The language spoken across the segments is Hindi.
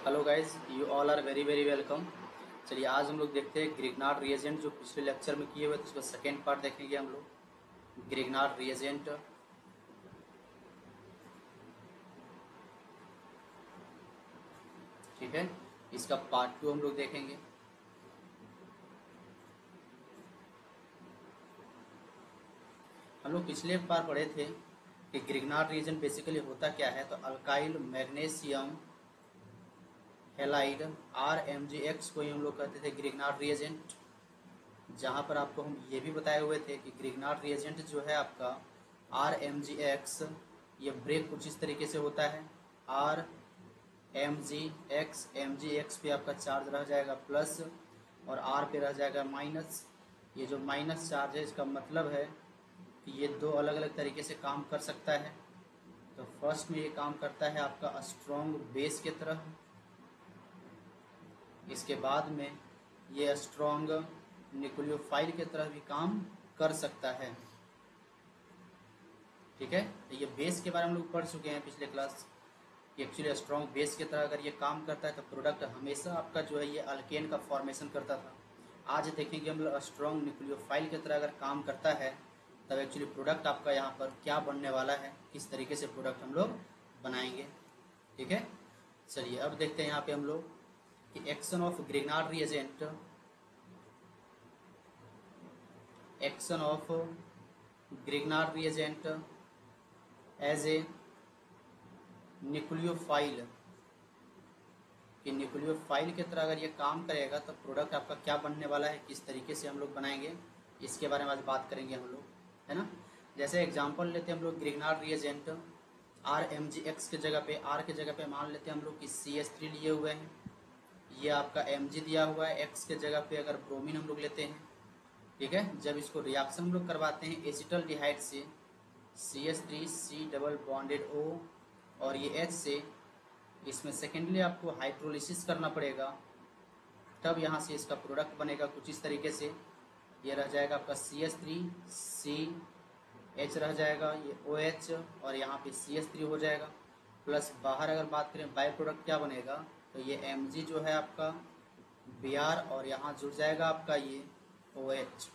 Hello guys, you all are very very welcome. चलिए आज हम लोग देखते हैं ग्रिग्नार्ड रिएजेंट जो पिछले लेक्चर में किए हुए थे उसका सेकेंड पार्ट देखेंगे हम लोग। ग्रिग्नार्ड रिएजेंट, ठीक है, इसका पार्ट 2 हम लोग देखेंगे। हम लोग पिछले बार पढ़े थे कि ग्रिग्नार्ड रिएजेंट बेसिकली होता क्या है। तो अल्काइल मैग्नीशियम हेलाइड RMgX को ही हम लोग कहते थे ग्रिग्नार्ड रिएजेंट। जहाँ पर आपको हम ये भी बताए हुए थे कि ग्रिग्नार्ड रिएजेंट जो है आपका RMgX, ये ब्रेक कुछ इस तरीके से होता है। RMgX पे आपका चार्ज रह जाएगा प्लस और R पे रह जाएगा माइनस। ये जो माइनस चार्ज है इसका मतलब है कि ये दो अलग अलग तरीके से काम कर सकता है। तो फर्स्ट में ये काम करता है आपका स्ट्रॉन्ग बेस की तरह, इसके बाद में ये स्ट्रॉन्ग न्यूक्लियोफाइल की तरह भी काम कर सकता है। ठीक है, तो ये बेस के बारे में हम लोग पढ़ चुके हैं पिछले क्लास कि एक्चुअली स्ट्रॉन्ग बेस की तरह अगर ये काम करता है तो प्रोडक्ट हमेशा आपका जो है ये अल्केन का फॉर्मेशन करता था। आज देखेंगे हम लोग स्ट्रॉन्ग न्यूक्लियोफाइल की तरह अगर काम करता है तब एक्चुअली प्रोडक्ट आपका यहाँ पर क्या बनने वाला है, किस तरीके से प्रोडक्ट हम लोग बनाएंगे। ठीक है, चलिए अब देखते हैं यहाँ पे हम लोग कि action of Grignard reagent, action of Grignard reagent as a nucleophile, कि न्यूक्लियोफाइल की तरह अगर ये काम करेगा तो प्रोडक्ट आपका क्या बनने वाला है, किस तरीके से हम लोग बनाएंगे, इसके बारे में आज बात करेंगे हम लोग, है ना। जैसे एग्जांपल लेते हैं हम लोग ग्रिग्नार्ड रिएजेंट RMgX के जगह पे, R के जगह पे मान लेते हैं हम लोग कि CH3 लिए हुए हैं। ये आपका Mg दिया हुआ है, X के जगह पे अगर ब्रोमीन हम लोग लेते हैं। ठीक है, जब इसको रिएक्शन हम लोग करवाते हैं एसिटल्डिहाइड से CH3C डबल बॉन्डेड O और ये H से, इसमें सेकेंडली आपको हाइड्रोलिसिस करना पड़ेगा, तब यहाँ से इसका प्रोडक्ट बनेगा कुछ इस तरीके से। ये रह जाएगा आपका CH3CH रह जाएगा, ये OH और यहाँ पे CH3 हो जाएगा। प्लस बाहर अगर बात करें बाय प्रोडक्ट क्या बनेगा, तो ये Mg जो है आपका Br और यहाँ जुड़ जाएगा आपका ये OH।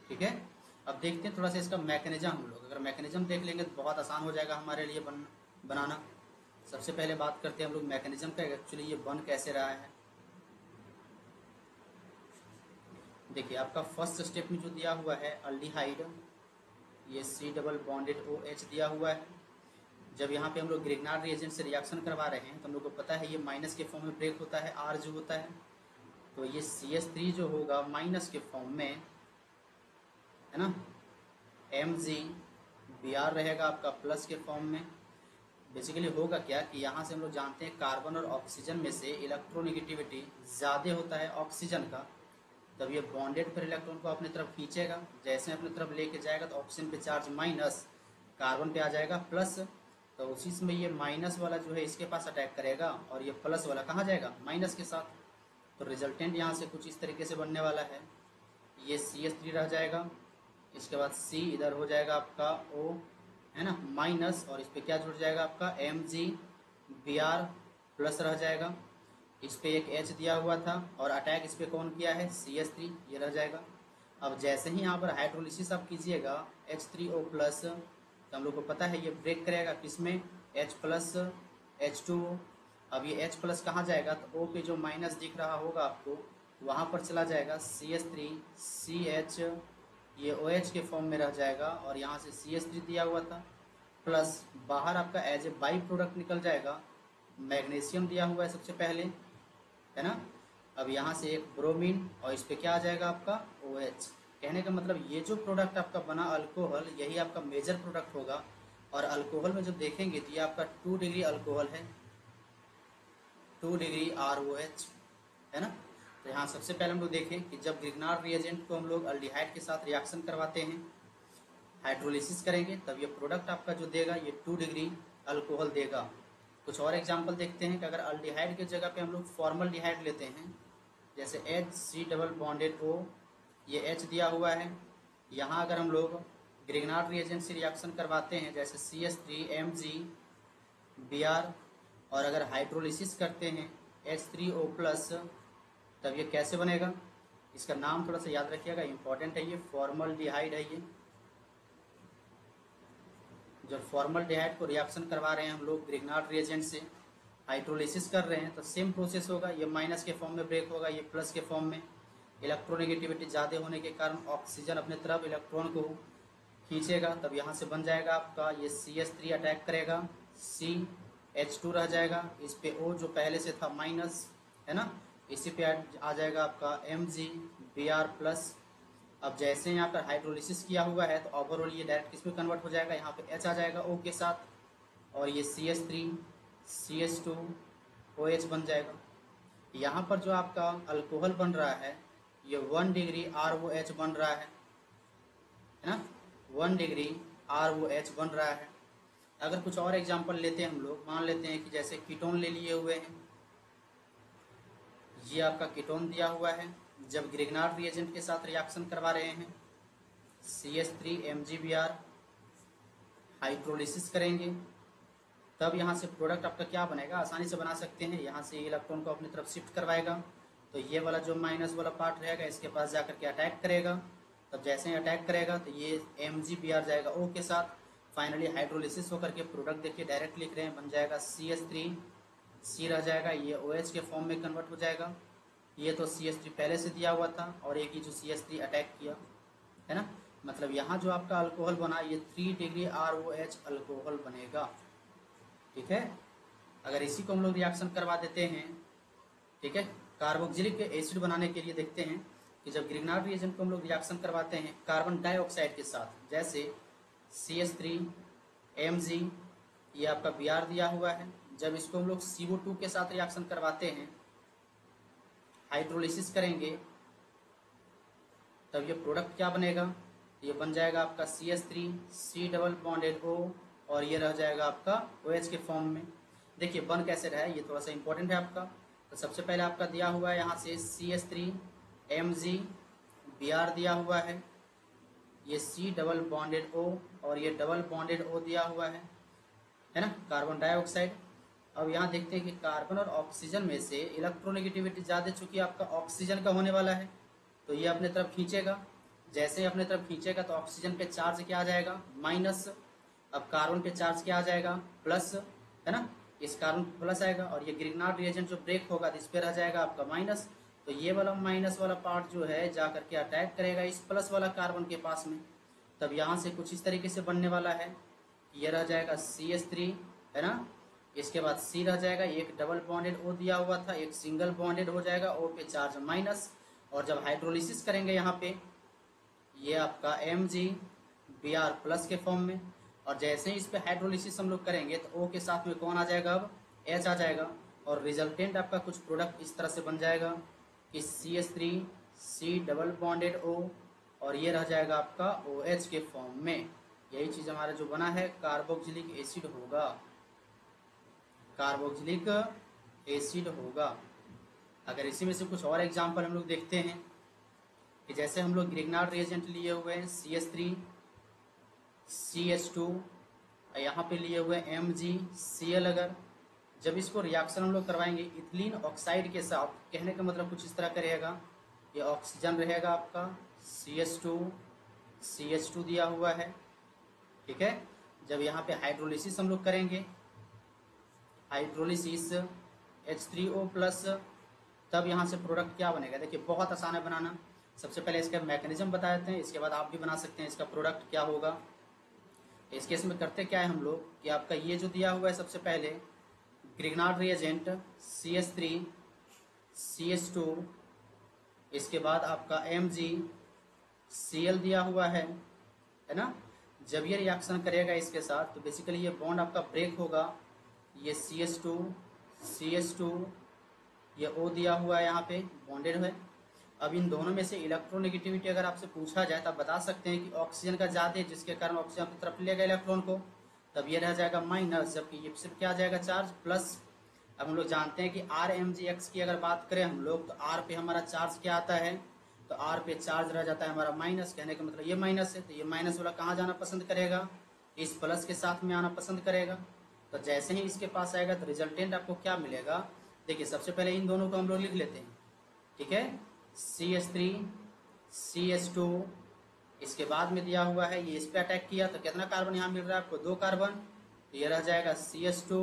ठीक है, अब देखते हैं थोड़ा सा इसका मैकेनिज्म। हम लोग अगर मैकेनिज्म देख लेंगे तो बहुत आसान हो जाएगा हमारे लिए बनाना। सबसे पहले बात करते हैं हम लोग मैकेनिज्म का, एक्चुअली ये बन कैसे रहा है। देखिए आपका फर्स्ट स्टेप में जो दिया हुआ है अल्डिहाइड, ये C डबल बॉन्डेड OH दिया हुआ है। जब यहाँ पे हम लोग ग्रिग्नार्ड रिएजेंट से रिएक्शन करवा रहे हैं तो हम लोग को पता है ये माइनस के फॉर्म में ब्रेक होता है, R जो होता है, तो ये CH3 जो होगा माइनस के फॉर्म में, है ना। MgBr रहेगा आपका प्लस के फॉर्म में। बेसिकली होगा क्या कि यहाँ से हम लोग जानते हैं कार्बन और ऑक्सीजन में से इलेक्ट्रोनिगेटिविटी ज़्यादा होता है ऑक्सीजन का, तब ये बॉन्डेड पर इलेक्ट्रॉन को अपनी तरफ खींचेगा। जैसे अपनी तरफ लेके जाएगा तो ऑक्सीजन पे चार्ज माइनस, कार्बन पे आ जाएगा प्लस, तो उसी समय ये माइनस वाला जो है इसके पास अटैक करेगा और ये प्लस वाला कहाँ जाएगा, माइनस के साथ। तो रिजल्टेंट यहाँ से कुछ इस तरीके से बनने वाला है। ये CH3 रह जाएगा, इसके बाद C इधर हो जाएगा आपका O, है ना, माइनस, और इस पे क्या जुड़ जाएगा आपका MgBr प्लस रह जाएगा। इस पे एक H दिया हुआ था और अटैक इस पे कौन किया है, CH3, ये रह जाएगा। अब जैसे ही यहाँ पर हाइड्रोलिसिस आप कीजिएगा H3O प्लस, तो हम लोग को पता है ये ब्रेक करेगा किसमें, H प्लस H2O। अब ये H प्लस कहाँ जाएगा, तो O पे जो माइनस दिख रहा होगा आपको वहाँ पर चला जाएगा CH3CH, ये OH के फॉर्म में रह जाएगा और यहाँ से CH3 दिया हुआ था प्लस बाहर आपका एज ए बाई प्रोडक्ट निकल जाएगा, मैग्नीशियम दिया हुआ है सबसे पहले, है ना। अब यहाँ से एक ब्रोमीन और इस पे क्या आ जाएगा आपका OH। कहने का मतलब ये जो प्रोडक्ट आपका बना अल्कोहल, यही आपका मेजर प्रोडक्ट होगा। और अल्कोहल में जब देखेंगे तो ये आपका 2 डिग्री अल्कोहल है, 2 डिग्री ROH, है ना। तो यहाँ सबसे पहले हम लोग देखें कि जब ग्रिग्नार्ड रिएजेंट को हम लोग अल्डिहाइड के साथ रिएक्शन करवाते हैं, हाइड्रोलिसिस करेंगे, तब ये प्रोडक्ट आपका जो देगा ये 2 डिग्री अल्कोहल देगा। कुछ और एग्जांपल देखते हैं कि अगर अल्डिहाइड की जगह पे हम लोग फॉर्मल्डिहाइड लेते हैं, जैसे HC डबल बॉन्डेड O, ये H दिया हुआ है। यहाँ अगर हम लोग ग्रिग्नार्ड रिएजेंट से रिएक्शन करवाते हैं जैसे CH3 MgBr, और अगर हाइड्रोलिसिस करते हैं H3O प्लस, तब ये कैसे बनेगा, इसका नाम थोड़ा सा याद रखिएगा, इंपॉर्टेंट है ये, फॉर्मल्डिहाइड है ये। जब फॉर्मल्डिहाइड को रिएक्शन करवा रहे हैं हम लोग ग्रिग्नार्ड रिएजेंट से, हाइड्रोलिसिस कर रहे हैं, तो सेम प्रोसेस होगा, ये माइनस के फॉर्म में ब्रेक होगा, ये प्लस के फॉर्म में। इलेक्ट्रोनेगेटिविटी ज़्यादा होने के कारण ऑक्सीजन अपने तरफ इलेक्ट्रॉन को खींचेगा, तब यहाँ से बन जाएगा आपका ये CH3 अटैक करेगा, CH2 रह जाएगा, इस पे O जो पहले से था माइनस, है ना, इसी पे आ जाएगा आपका MgBr प्लस। अब जैसे यहाँ पर हाइड्रोलिसिस किया हुआ है तो ओवरऑल ये डायरेक्ट किस में कन्वर्ट हो जाएगा, यहाँ पे H आ जाएगा O के साथ, और ये CH3 CH2 OH बन जाएगा। यहाँ पर जो आपका अल्कोहल बन रहा है ये 1 डिग्री ROH बन रहा है ना, 1 डिग्री ROH बन रहा है। अगर कुछ और एग्जांपल लेते हैं हम लोग, मान लेते हैं कि जैसे कीटोन ले लिए हुए हैं, ये आपका कीटोन दिया हुआ है, जब ग्रिग्नार्ड रिएजेंट के साथ रिएक्शन करवा रहे हैं, CH3 MgBr हाइड्रोलिसिस करेंगे, तब यहाँ से प्रोडक्ट आपका क्या बनेगा, आसानी से बना सकते हैं, यहाँ से इलेक्ट्रॉन को अपनी तरफ शिफ्ट करवाएगा, तो ये वाला जो माइनस वाला पार्ट रहेगा इसके पास जाकर के अटैक करेगा, तब जैसे ही अटैक करेगा तो ये MgBr जाएगा O के साथ, फाइनली हाइड्रोलिसिस होकर के प्रोडक्ट देखिए डायरेक्ट लिख रहे हैं, बन जाएगा CH3, C रह जाएगा, ये OH के फॉर्म में कन्वर्ट हो जाएगा। ये तो CH3 पहले से दिया हुआ था, और एक ही जो CH3 अटैक किया है ना, मतलब यहाँ जो आपका अल्कोहल बना ये 3 डिग्री ROH अल्कोहल बनेगा, ठीक है। अगर इसी को हम लोग रिएक्शन करवा देते हैं, ठीक है, कार्बोक्सिलिक एसिड बनाने के लिए देखते हैं कि जब ग्रिग्नार्ड रिएजेंट को हम लोग रिएक्शन करवाते हैं कार्बन डाइऑक्साइड के साथ, जैसे CH3 Mg, ये आपका Br दिया हुआ है, जब इसको हम लोग CO2 के साथ रिएक्शन करवाते हैं, हाइड्रोलिसिस करेंगे, तब ये प्रोडक्ट क्या बनेगा, ये बन जाएगा आपका CH3 C double bonded O, और ये रह जाएगा आपका OH के फॉर्म में। देखिए बन कैसे रहा है, ये थोड़ा सा इंपॉर्टेंट है आपका। तो सबसे पहले आपका दिया हुआ है यहाँ से CH3 MgBr दिया हुआ है, ये C डबल बॉन्डेड O, और ये डबल बॉन्डेड O दिया हुआ है ना, कार्बन डाइऑक्साइड। अब यहाँ देखते हैं कि कार्बन और ऑक्सीजन में से इलेक्ट्रोनेगेटिविटी ज़्यादा, चूंकि आपका ऑक्सीजन का होने वाला है, तो ये अपने तरफ खींचेगा, जैसे ही अपने तरफ खींचेगा तो ऑक्सीजन पे चार्ज क्या आ जाएगा, माइनस। अब कार्बन पे चार्ज क्या आ जाएगा, प्लस, है ना, इस कार्बन प्लस आएगा, और ये ग्रिग्नार्ड रिएजेंट जो ब्रेक होगा तो इस पे रह जाएगा आपका माइनस, तो ये वाला माइनस वाला पार्ट जो है जा करके अटैक करेगा इस प्लस वाला कार्बन के पास में, तब यहाँ से कुछ इस तरीके से बनने वाला है, ये रह जाएगा CH3, है ना, इसके बाद C रह जाएगा, एक डबल बॉन्डेड O दिया हुआ था, एक सिंगल बॉन्डेड हो जाएगा, O पे चार्ज माइनस, और जब हाइड्रोलिसिस करेंगे यहाँ पे ये आपका MgBr प्लस के फॉर्म में, और जैसे ही इस पे हाइड्रोलिसिस हम लोग करेंगे तो O के साथ में कौन आ जाएगा, अब H आ जाएगा, और रिजल्टेंट आपका कुछ प्रोडक्ट इस तरह से बन जाएगा कि CH3 C double bonded O, और ये रह जाएगा आपका OH के फॉर्म में। यही चीज़ हमारा जो बना है कार्बोक्सिलिक एसिड होगा, कार्बोक्सिलिक एसिड होगा। अगर इसी में से कुछ और एग्जाम्पल हम लोग देखते हैं कि जैसे हम लोग ग्रिग्नार्ड रिएजेंट लिए हुए हैं CH3 CH2, यहाँ पे लिए हुए MgCl, अगर जब इसको रिएक्शन हम लोग करवाएंगे इथिलीन ऑक्साइड के साथ, कहने का मतलब कुछ इस तरह का रहेगा, ये ऑक्सीजन रहेगा आपका CH2 दिया हुआ है, ठीक है। जब यहाँ पे हाइड्रोलिसिस हम लोग करेंगे, हाइड्रोलिसिस H3O प्लस, तब यहाँ से प्रोडक्ट क्या बनेगा, देखिए बहुत आसान है बनाना। सबसे पहले इसका मैकेनिज्म बता देते हैं, इसके बाद आप भी बना सकते हैं इसका प्रोडक्ट क्या होगा। इस केस में करते क्या है हम लोग कि आपका ये जो दिया हुआ है, सबसे पहले ग्रिग्नार्ड रिएजेंट CH3 CH2, इसके बाद आपका MgCl दिया हुआ है ना। जब ये रिएक्शन करेगा इसके साथ तो बेसिकली ये बॉन्ड आपका ब्रेक होगा, ये CH2 ये O दिया हुआ है, यहाँ पे बॉन्डेड है। अब इन दोनों में से इलेक्ट्रोनेगेटिविटी अगर आपसे पूछा जाए तो आप बता सकते हैं कि ऑक्सीजन का ज़्यादा है, जिसके कारण ऑक्सीजन की तरफ लेगा इलेक्ट्रॉन को, तब ये रह जाएगा माइनस, जबकि ये सिर्फ क्या आ जाएगा, चार्ज प्लस। अब हम लोग जानते हैं कि RMgX की अगर बात करें हम लोग तो R पे हमारा चार्ज क्या आता है, तो R पे चार्ज रह जाता है हमारा माइनस, कहने का मतलब ये माइनस है, तो ये माइनस वाला कहाँ जाना पसंद करेगा, इस प्लस के साथ में आना पसंद करेगा। तो जैसे ही इसके पास आएगा तो रिजल्टेंट आपको क्या मिलेगा, देखिए सबसे पहले इन दोनों को हम लोग लिख लेते हैं, ठीक है। CH3 CH2, इसके बाद में दिया हुआ है ये इस पे अटैक किया तो कितना कार्बन यहाँ मिल रहा है आपको, 2 कार्बन, तो ये रह जाएगा CH2।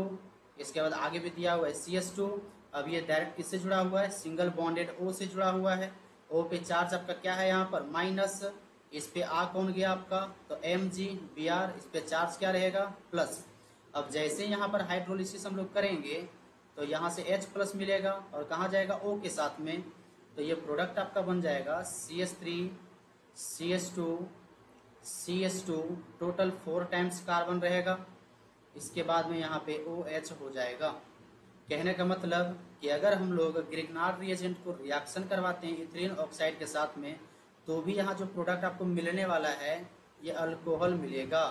इसके बाद आगे भी दिया हुआ है CH2। अब ये डायरेक्ट किससे जुड़ा हुआ है, सिंगल बॉन्डेड O से जुड़ा हुआ है। O पे चार्ज आपका क्या है यहाँ पर, माइनस। इस पे आ कौन गया आपका, तो MgBr, इस पे चार्ज क्या रहेगा, प्लस। अब जैसे यहाँ पर हाइड्रोलिसिस हम लोग करेंगे तो यहाँ से H प्लस मिलेगा और कहाँ जाएगा, O के साथ में, तो ये प्रोडक्ट आपका बन जाएगा CH3 CH2 CH2, total 4 times carbon रहेगा। इसके बाद में यहाँ पे OH हो जाएगा। कहने का मतलब कि अगर हम लोग ग्रिग्नार्ड रिएजेंट को रिएक्शन करवाते हैं इथीलिन ऑक्साइड के साथ में, तो भी यहाँ जो प्रोडक्ट आपको मिलने वाला है ये अल्कोहल मिलेगा,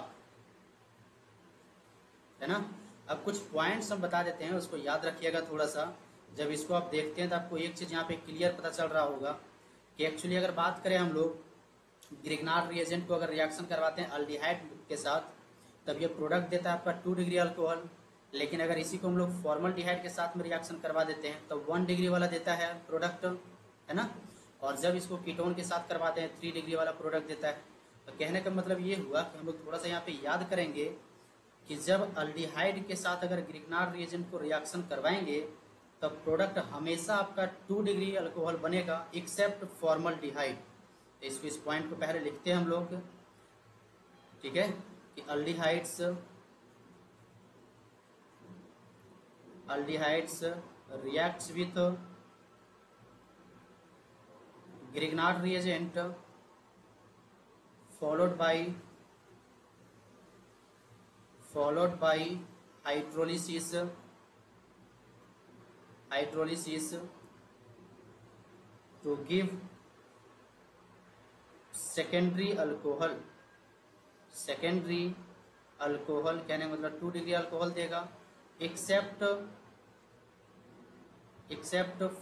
है ना। अब कुछ पॉइंट्स हम बता देते हैं, उसको याद रखिएगा थोड़ा सा। जब इसको आप देखते हैं तो आपको एक चीज़ यहाँ पे क्लियर पता चल रहा होगा कि एक्चुअली अगर बात करें हम लोग ग्रिग्नार्ड रिएजेंट को अगर रिएक्शन करवाते हैं अल्डिहाइड के साथ, तब ये प्रोडक्ट देता है आपका 2 डिग्री अल्कोहल। लेकिन अगर इसी को हम लोग फॉर्मल्डिहाइड के साथ में रिएक्शन करवा देते हैं तो 1 डिग्री वाला देता है प्रोडक्ट, है ना। और जब इसको कीटोन के साथ करवाते हैं 3 डिग्री वाला प्रोडक्ट देता है। तो कहने का मतलब ये हुआ कि हम लोग थोड़ा सा यहाँ पे याद करेंगे कि जब अल्डिहाइड के साथ अगर ग्रिग्नार्ड रिएजेंट को रिएक्शन करवाएंगे तब प्रोडक्ट हमेशा आपका 2 डिग्री अल्कोहल बनेगा एक्सेप्ट फॉर्मल्डिहाइड। तो इसको, इस पॉइंट को पहले लिखते हैं हम लोग, ठीक है, कि aldehydes reacts with Grignard reagent followed by hydrolysis to give secondary alcohol। कहने मतलब 2 डिग्री अल्कोहल देगा एक्सेप्ट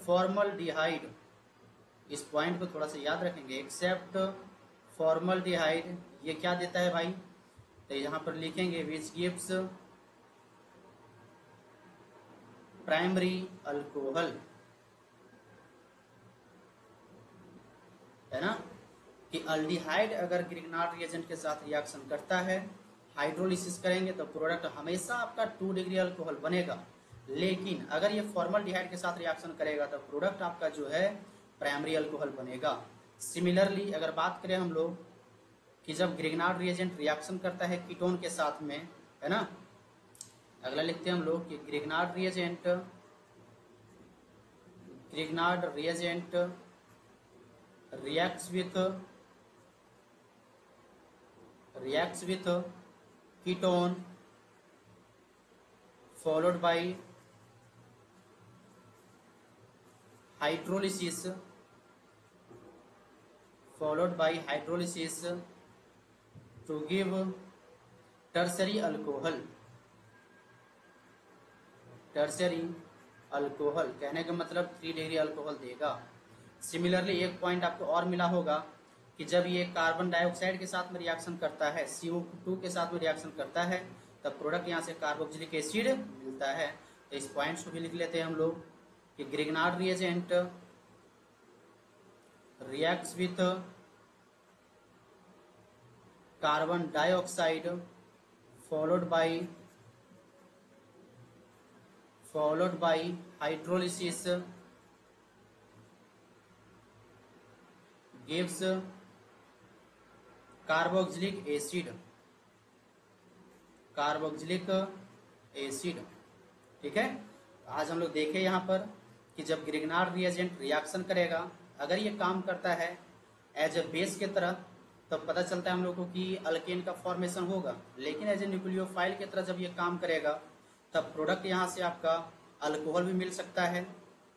फॉर्मल्डिहाइड। इस पॉइंट को थोड़ा सा याद रखेंगे, एक्सेप्ट फॉर्मल्डिहाइड ये क्या देता है भाई, तो यहाँ पर लिखेंगे विच गिव्स प्राइमरी अल्कोहल, है ना। कि अल्डिहाइड अगर ग्रिग्नार्ड रिएजेंट के साथ रिएक्शन करता है, हाइड्रोलिसिस करेंगे तो प्रोडक्ट हमेशा आपका 2 डिग्री अल्कोहल बनेगा। लेकिन अगर ये फॉर्मल्डिहाइड के साथ रिएक्शन करेगा तो प्रोडक्ट आपका जो है प्राइमरी अल्कोहल बनेगा। सिमिलरली अगर बात करें हम लोग कि जब ग्रिग्नार्ड रिएजेंट रिएक्शन करता है कीटोन के साथ में, है ना, अगला लिखते हैं हम लोग कि Grignard reagent reacts with ketone followed by hydrolysis to give tertiary alcohol। कहने का मतलब 3 डिग्री अल्कोहल देगा। सिमिलरली एक पॉइंट आपको और मिला होगा कि जब ये कार्बन डाइऑक्साइड के साथ में रिएक्शन करता है, CO2 के साथ में रिएक्शन करता है, तब प्रोडक्ट यहाँ से कार्बोक्सिलिक एसिड मिलता है। तो इस पॉइंट्स को भी लिख लेते हैं हम लोग कि Grignard reagent reacts with carbon dioxide followed by hydrolysis gives carboxylic acid. ठीक है, आज हम लोग देखे यहाँ पर कि जब ग्रिग्नार्ड रिएजेंट रिएक्शन करेगा, अगर ये काम करता है एज ए बेस के तरह, तब पता चलता है हम लोग को कि अल्केन का फॉर्मेशन होगा। लेकिन एज ए न्यूक्लियोफाइल की तरह जब ये काम करेगा, तब प्रोडक्ट यहाँ से आपका अल्कोहल भी मिल सकता है,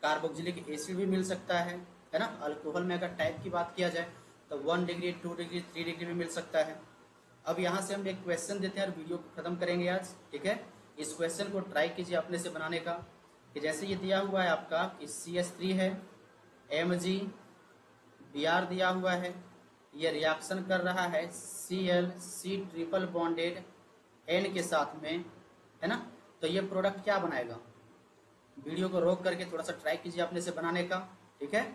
कार्बोक्सिलिक एसिड भी मिल सकता है ना। अल्कोहल में अगर टाइप की बात किया जाए तो 1 डिग्री, 2 डिग्री, 3 डिग्री भी मिल सकता है। अब यहाँ से हम एक क्वेश्चन देते हैं और वीडियो को खत्म करेंगे आज। ठीक है, इस क्वेश्चन को ट्राई कीजिए अपने से बनाने का, कि जैसे ये दिया हुआ है आपका कि CH3 है, MgBr दिया हुआ है, ये रिएक्शन कर रहा है C ट्रिपल बॉन्डेड N के साथ में, है ना। तो ये प्रोडक्ट क्या बनाएगा, वीडियो को रोक करके थोड़ा सा ट्राई कीजिए अपने से बनाने का, ठीक है।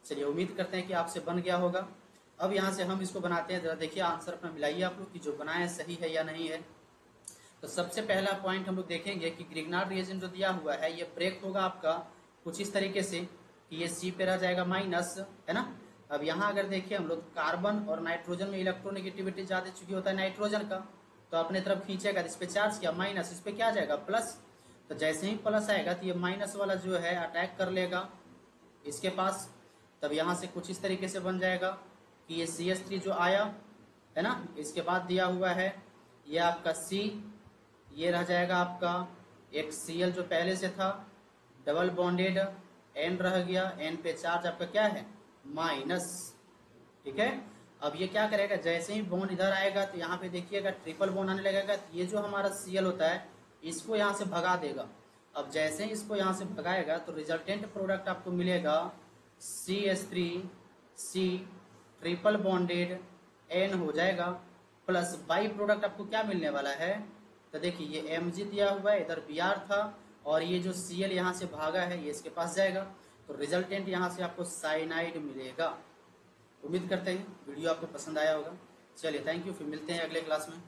चलिए उम्मीद करते हैं कि आपसे बन गया होगा। अब यहाँ से हम इसको बनाते हैं, जरा देखिए आंसर अपना मिलाइए आप लोग कि जो बनाए सही है या नहीं है। तो सबसे पहला पॉइंट हम लोग देखेंगे कि ग्रिग्नार्ड रिएजेंट जो दिया हुआ है ये ब्रेक होगा आपका कुछ इस तरीके से कि ये सी पे रह जाएगा माइनस, है ना। अब यहाँ अगर देखिए हम लोग कार्बन और नाइट्रोजन में इलेक्ट्रोनेगेटिविटी ज़्यादा चूंकि होता है नाइट्रोजन का, तो अपने तरफ खींचेगा, इस पे चार्ज किया माइनस, इस पे क्या आ जाएगा प्लस। तो जैसे ही प्लस आएगा तो ये माइनस वाला जो है अटैक कर लेगा इसके पास। तब यहाँ से कुछ इस तरीके से बन जाएगा कि ये CH3 जो आया है ना, इसके बाद दिया हुआ है ये आपका C, ये रह जाएगा आपका एक Cl जो पहले से था, डबल बॉन्डेड N रह गया, N पे चार्ज आपका क्या है माइनस, ठीक है। अब ये क्या करेगा, जैसे ही बॉन्ड इधर आएगा तो यहाँ पे देखिएगा ट्रिपल बॉन्ड आने लगेगा, तो ये जो हमारा Cl होता है इसको यहाँ से भगा देगा। अब जैसे ही इसको यहाँ से भगाएगा तो रिजल्टेंट प्रोडक्ट आपको मिलेगा CH3C ट्रिपल बॉन्डेड N हो जाएगा, प्लस बाई प्रोडक्ट आपको क्या मिलने वाला है। तो देखिए ये Mg दिया हुआ है, इधर Br था, और ये जो Cl यहाँ से भागा है ये इसके पास जाएगा, तो रिजल्टेंट यहाँ से आपको साइनाइड मिलेगा। उम्मीद करते हैं वीडियो आपको पसंद आया होगा। चलिए थैंक यू, फिर मिलते हैं अगले क्लास में।